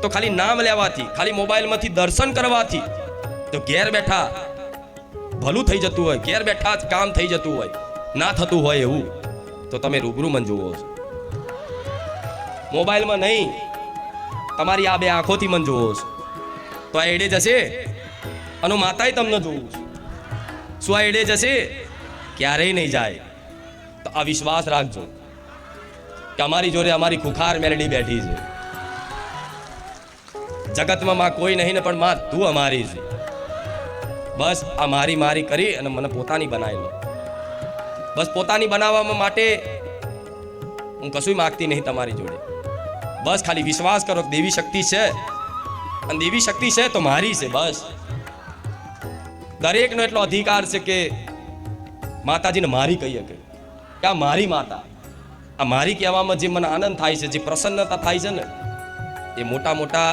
તો ખાલી નામ લેવાથી, ખાલી મોબાઈલમાંથી દર્શન કરવાથી તો ઘેર બેઠા ભલું થઈ જતું હોય, ઘેર બેઠા જ કામ થઈ જતું હોય, ના થતું હોય એવું તો તમે રૂબરૂ મન જુઓ છો. મોબાઈલમાં નહીં, તમારી આ બે આંખોથી મન જુઓ છો. તો આ એડે જશે અને માતાએ તમને જોવું છે. શું આ એડે જશે? ક્યારેય નહીં જાય. તો આ વિશ્વાસ રાખજો કે અમારી જોડે અમારી ખુખાર મેલડી બેઠી છે. જગતમાં માં કોઈ નહીં ને પણ માં તું અમારી છે. બસ આ મારી મારી કરી અને મને પોતાની બનાવી લો. બસ પોતાની બનાવવા માટે હું કશું માગતી નહીં તમારી જોડે. બસ ખાલી વિશ્વાસ કરો કે દેવી શક્તિ છે, અને દેવી શક્તિ છે તો મારી છે. બસ દરેકનો એટલો અધિકાર છે કે માતાજીને મારી કહી શકે કે આ મારી માતા. આ મારી કહેવામાં જે મને આનંદ થાય છે, જે પ્રસન્નતા થાય છે ને, એ મોટા મોટા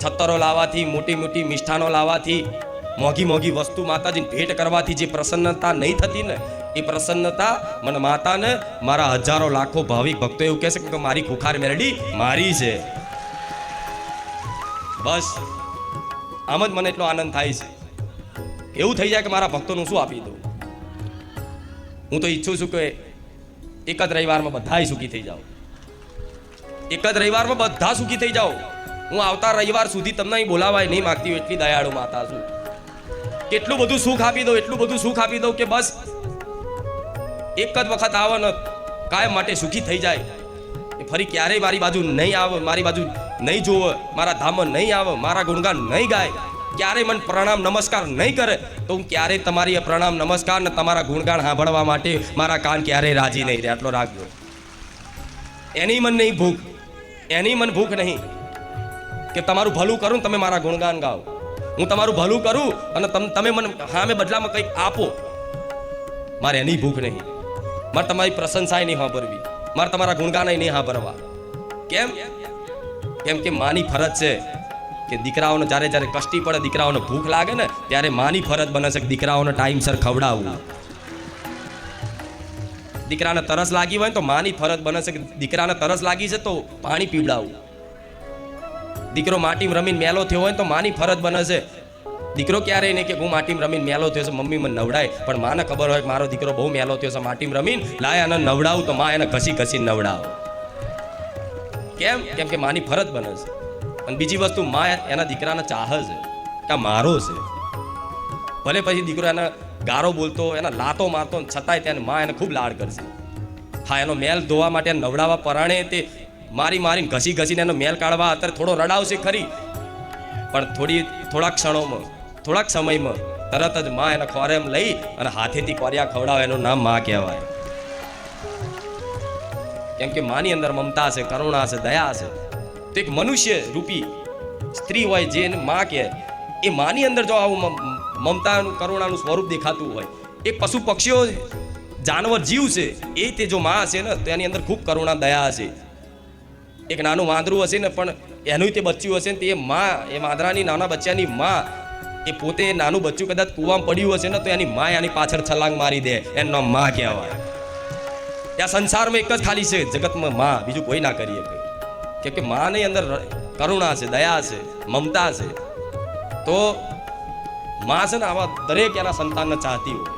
છત્તરો લાવવાથી, મોટી મોટી મિષ્ઠાનો લાવવાથી, મોંઘી મોંઘી વસ્તુ માતાજીને ભેટ કરવાથી જે પ્રસન્નતા નહીં થતી ને, એ પ્રસન્નતા મને માતાને મારા હજારો લાખો ભાવિક ભક્તો એવું કહે છે કે મારી ખુખાર મેલડી મારી છે. બસ આમ જ મને એટલો આનંદ થાય છે. એવું થઈ જાય કે મારા ભક્તોનું શું આપી દઉં. હું તો ઈચ્છું છું કે એક જ રવિવારમાં બધા સુખી થઈ જાઓ. એક જ રવિવારમાં બધા સુખી થઈ જાઓ. હું આવતા રવિવાર સુધી તમને અહીં બોલાવાય નહીં માગતી હોય, એટલી દયાળુ માતા છું. કેટલું બધું સુખ આપી દઉં, એટલું બધું સુખ આપી દઉં કે બસ એક જ વખત આવો ને કાયમ માટે સુખી થઈ જાય. એ ફરી ક્યારેય મારી બાજુ નહીં આવે, મારી બાજુ નહીં જોવે, મારા ધામમાં નહીં આવે, મારા ગુણગાન નહીં ગાય, ક્યારેય મને પ્રણામ નમસ્કાર નહીં કરે, તો હું ક્યારેય તમારી પ્રણામ નમસ્કાર ને તમારા ગુણગાન સાંભળવા માટે મારા કાન ક્યારેય રાજી નહીં રહે. આટલો રાખજો. એની મન નહીં ભૂખ, એની મન ભૂખ નહીં કે તમારું ભલું કરું, તમે મારા ગુણગાન ગાઓ. હું તમારું ભલું કરું અને તમે મને સામે બદલામાં કંઈક આપો. મારે એની ભૂખ નહીં. મારે તમારી પ્રશંસાય નહીં સાંભળવી, મારે તમારા ગુણગાન નહીં સાંભળવા. કેમ? કેમ કે માની ફરજ છે કે દીકરાઓને જ્યારે જ્યારે કષ્ટી પડે, દીકરાઓને ભૂખ લાગે ને, ત્યારે માની ફરજ બને છે કે દીકરાઓને ટાઈમસર ખવડાવવું. દીકરાને તરસ લાગી હોય તો માની ફરજ બને છે કે દીકરાને તરસ લાગી છે તો પાણી પીવડાવવું. દીકરો માટીમાં રમીને મેલો થયો હોય તો માની ફરજ બને છે. દીકરો ક્યારેય નહીં કે હું માટીમાં રમીને મેલો થયો છે, મમ્મી મને નવડાય, પણ માને ખબર હોય કે મારો દીકરો બહુ મેલો થયો છે માટીમાં રમીને, લાય અને નવડાવું તો માં એને ઘસી ઘસી નવડાવ. કેમ? કેમ કે માની ફરજ બને છે. અને બીજી વસ્તુ, માં એના દીકરાને ચાહે છે કે આ મારો છે. ભલે પછી દીકરો એને ગારો બોલતો, એના લાતો મારતો, છતાંય તેને માં એને ખૂબ લાડ કરશે. હા, એનો મેલ ધોવા માટે નવડાવવા પરાણે તે મારી મારીને ઘસી ઘસીને એનો મેલ કાઢવા અત્યારે થોડો રડાવશે ખરી, પણ થોડાક ક્ષણોમાં, થોડાક સમયમાં તરત જ માં એના ખોરેમ લઈ અને હાથેથી કોરિયા ખવડાવે. એનું નામ માં કહેવાય. કેમ કે માની અંદર મમતા છે, કરુણા છે, દયા છે. તો એક મનુષ્ય રૂપી સ્ત્રી હોય જે માં કહે, એ માની અંદર જો આવું મમતાનું કરુણાનું સ્વરૂપ દેખાતું હોય, એક પશુ પક્ષીઓ જાનવર જીવ છે એ તે જો માં હશે ને તો એની અંદર ખૂબ કરુણા દયા હશે. એક નાનું વાંદરું હશે ને પણ એનું તે બચ્ચું હશે ને તે માં, એ વાંદરાની નાના બચ્ચાની માં, એ પોતે નાનું બચ્ચું કદાચ કૂવામાં પડ્યું હશે ને તો એની માં એની પાછળ છલાંગ મારી દે. એનું નામ માં કહેવાય. ત્યાં સંસારમાં એક જ ખાલી છે જગતમાં માં, બીજું કોઈ ના કરી શકે. કેમ કે માની અંદર કરુણા છે, દયા છે, મમતા છે. તો માં છે ને આવા દરેક એના સંતાનને ચાહતી હોય.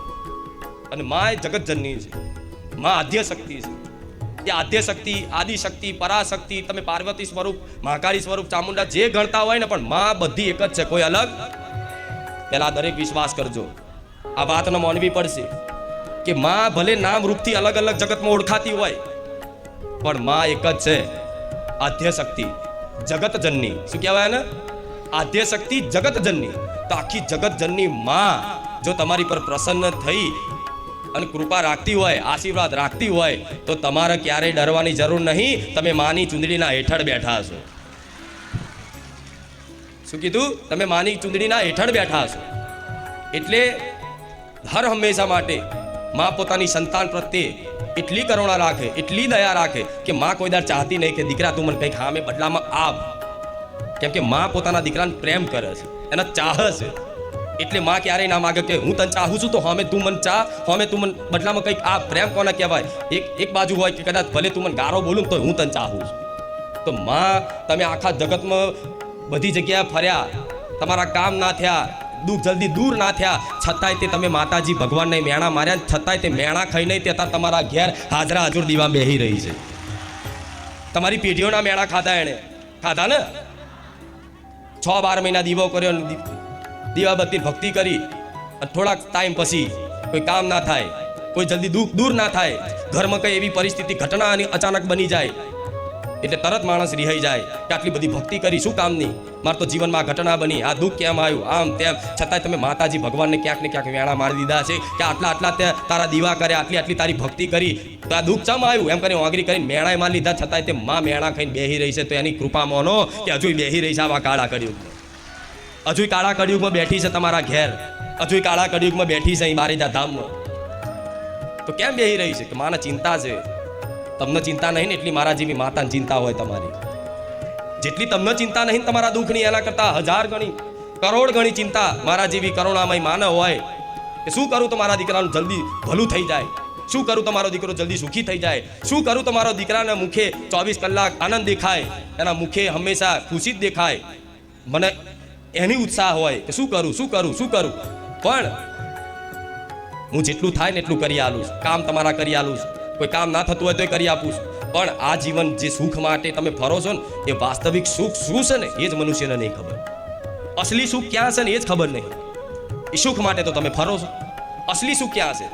અને માં એ જગતજનની છે, માં આદ્ય શક્તિ છે. એ આદ્ય શક્તિ, આદિશક્તિ, પરાશક્તિ, તમે પાર્વતી સ્વરૂપ, મહાકાળી સ્વરૂપ, ચામુંડા જે ગણતા હોય ને, પણ માં બધી એક જ છે, કોઈ અલગ. પહેલા દરેક વિશ્વાસ કરજો, આ વાતને માનવી પડશે કે માં ભલે નામ રૂપથી અલગ અલગ જગતમાં ઓળખાતી હોય, પણ માં એક જ છે, આદ્ય શક્તિ, જગતજનની. શું કહેવાય ને? આદ્ય શક્તિ, જગતજનની. તો આખી જગતજનની માં જો તમારી પર પ્રસન્ન થઈ અને કૃપા રાખતી હોય, આશીર્વાદ રાખતી હોય, તો તમારે ક્યારેય ડરવાની જરૂર નહીં. તમે માની ચૂંદડીના હેઠળ બેઠા છો. શું કીધું? તમે માની ચૂંદડીના હેઠળ બેઠા છો. એટલે હર હંમેશા માટે માં પોતાની સંતાન પ્રત્યે એટલી કરુણા રાખે, એટલી દયા રાખે કે માં કોઈ દર ચાહતી નહીં કે દીકરા તું મને કંઈક સામે બદલામાં આવ. કેમ કે માં પોતાના દીકરાને પ્રેમ કરે છે, એને ચાહે છે. એટલે માં ક્યારેય ના માગે કે હું તને ચાહું છું તો હમે તું મને ચાહ, હમે તું મને બદલામાં કંઈક આ. પ્રેમ કોને કહેવાય? એક બાજુ હોય કે કદાચ ભલે તું મને ગારો બોલું તો હું તને ચાહું છું, તો માં તમે આખા જગતમાં બધી જગ્યાએ ફર્યા, તમારા કામ ના થયા, દુઃખ જલ્દી દૂર ના થયા, છતાંય તે તમે માતાજી ભગવાનને મેણા માર્યા, છતાંય તે મેણા ખાઈને તે તમારા ઘેર હાજરા હાજર દીવા બેહી રહી છે. તમારી પેઢીઓના મેણા ખાધા એણે ખાધા ને. 6-12 મહિના દીવો કર્યો, દીવાબત્તી ભક્તિ કરી, થોડાક ટાઈમ પછી કોઈ કામ ના થાય, કોઈ જલ્દી દુઃખ દૂર ના થાય, ઘરમાં કઈ એવી પરિસ્થિતિ ઘટના અચાનક બની જાય એટલે તરત માણસ રિહાઈ જાય કે આટલી બધી ભક્તિ કરી શું કામની, મારે તો જીવનમાં ઘટના બની, આ દુઃખ કેમ આવ્યું, આમ તેમ. છતાંય તમે માતાજી ભગવાનને ક્યાંક ને ક્યાંક વેણા મારી દીધા છે કે આટલા તારા દીવા કર્યા, આટલી તારી ભક્તિ કરી, તો આ દુઃખ ચમ આવ્યું એમ કરીને આંગળી કરીને મેણાએ મારી લીધા. છતાંય તે માં મેણા ખાઈને બેહી રહી છે, તો એની કૃપા માનો કે હજુ બેહી રહી છે આવા કાળા કળિયુગમાં. હજુ કાળા કળિયુગમાં બેઠી છે તમારા ઘેર, હજુ કાળા કળિયુગમાં બેઠી છે અહીં બારીજા ધામમાં. તો કેમ બેહી રહી છે? કે માને ચિંતા છે. તમને ચિંતા નહીં ને એટલી મારા જેવી માતાને ચિંતા હોય તમારી. જેટલી તમને ચિંતા નહીં તમારા દુઃખની, એના કરતા 1000 ગણી, કરોડ ગણી ચિંતા મારા જેવી કરુણામય માને હોય કે શું કરું તો મારા દીકરાનું જલ્દી ભલું થઈ જાય, શું કરું તો મારો દીકરો જલ્દી સુખી થઈ જાય, શું કરું તો મારો દીકરાના મુખે 24 કલાક આનંદ દેખાય, એના મુખે હંમેશા ખુશી જ દેખાય. મને એની ઉત્સાહ હોય કે શું કરું. પણ હું જેટલું થાય ને એટલું કરી આલું છું, કામ તમારા કરી આલું છું, કોઈ કામ ના થતું હોય તો કરી આપું છું. પણ આ જીવન જે સુખ માટે તમે ફરો છો ને, એ વાસ્તવિક સુખ શું છે ને એ જ મનુષ્યને નહીં ખબર. અસલી સુખ ક્યાં છે ને એ જ ખબર નહીં. એ સુખ માટે તો તમે ફરો છો, અસલી સુખ ક્યાં છે?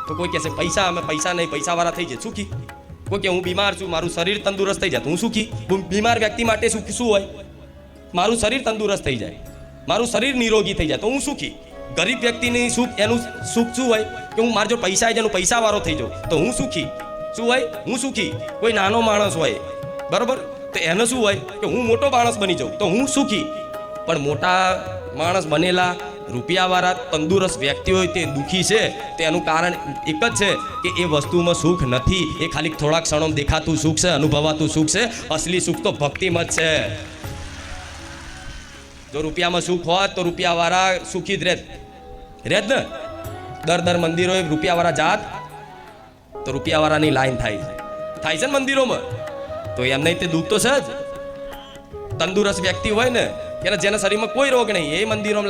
તો કોઈ કહેશે પૈસા, અમે પૈસા નહીં, પૈસાવાળા થઈ જાય સુખી. કોઈ કે હું બીમાર છું, મારું શરીર તંદુરસ્ત થઈ જાય, હું સુખી. બીમાર વ્યક્તિ માટે સુખ શું હોય? મારું શરીર તંદુરસ્ત થઈ જાય, મારું શરીર નિરોગી થઈ જાય તો હું સુખી. ગરીબ વ્યક્તિની સુખ, એનું સુખ શું હોય? કે હું મારો જો પૈસા આવી જાય, પૈસાવાળો થઈ જાઉં તો હું સુખી. શું હોય? હું સુખી. કોઈ નાનો માણસ હોય બરોબર, તો એને શું હોય? કે હું મોટો માણસ બની જાઉં તો હું સુખી. પણ મોટા માણસ બનેલા રૂપિયાવાળા તંદુરસ્ત વ્યક્તિ હોય તે દુઃખી છે. તેનું કારણ એક જ છે કે એ વસ્તુમાં સુખ નથી, એ ખાલી થોડાક ક્ષણોમાં દેખાતું સુખ છે, અનુભવાતું સુખ છે. અસલી સુખ તો ભક્તિમાં જ છે. જો રૂપિયામાં સુખ હોત તો રૂપિયાવાળા સુખી જ રહેત ને. દર મંદિરોએ રૂપિયાવાળા જાત તો રૂપિયાવાળાની લાઈન થાય છે ને મંદિરોમાં. તો એમને તે દુઃખ તો છે જ. તંદુરસ્ત વ્યક્તિ હોય ને, જેના શરીરમાં કોઈ રોગ નહીં, એ મંદિરોમાં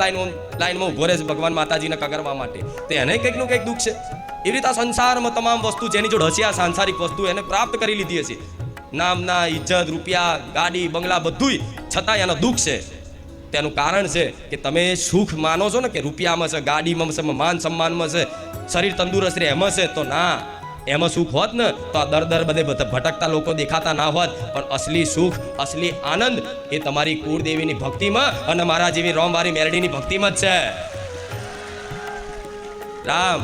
લાઈનમાં ઉભો રહે છે ભગવાન માતાજીને કગરવા માટે, તો એને કંઈક નું કંઈક દુઃખ છે. એવી રીતે સંસારમાં તમામ વસ્તુ જેની જોડે હશે, આ સાંસારિક વસ્તુ એને પ્રાપ્ત કરી લીધી હશે, નામના, ઇજ્જત, રૂપિયા, ગાડી, બંગલા, બધું, છતાં એનો દુઃખ છે. તેનું કારણ છે કે તમે સુખ માનો છો ને કે રૂપિયામાં છે, ગાડીમાં છે, માન સન્માનમાં છે, શરીર તંદુરસ્ત રહે એમાં છે. તો ના, એમાં સુખ હોત ને તો આ દર બધે ભટકતા લોકો દેખાતા ના હોત. પણ અસલી સુખ, અસલી આનંદ એ તમારી કુળદેવીની ભક્તિમાં અને મારા જેવી રોમવારી મેરડીની ભક્તિમાં જ છે. રામ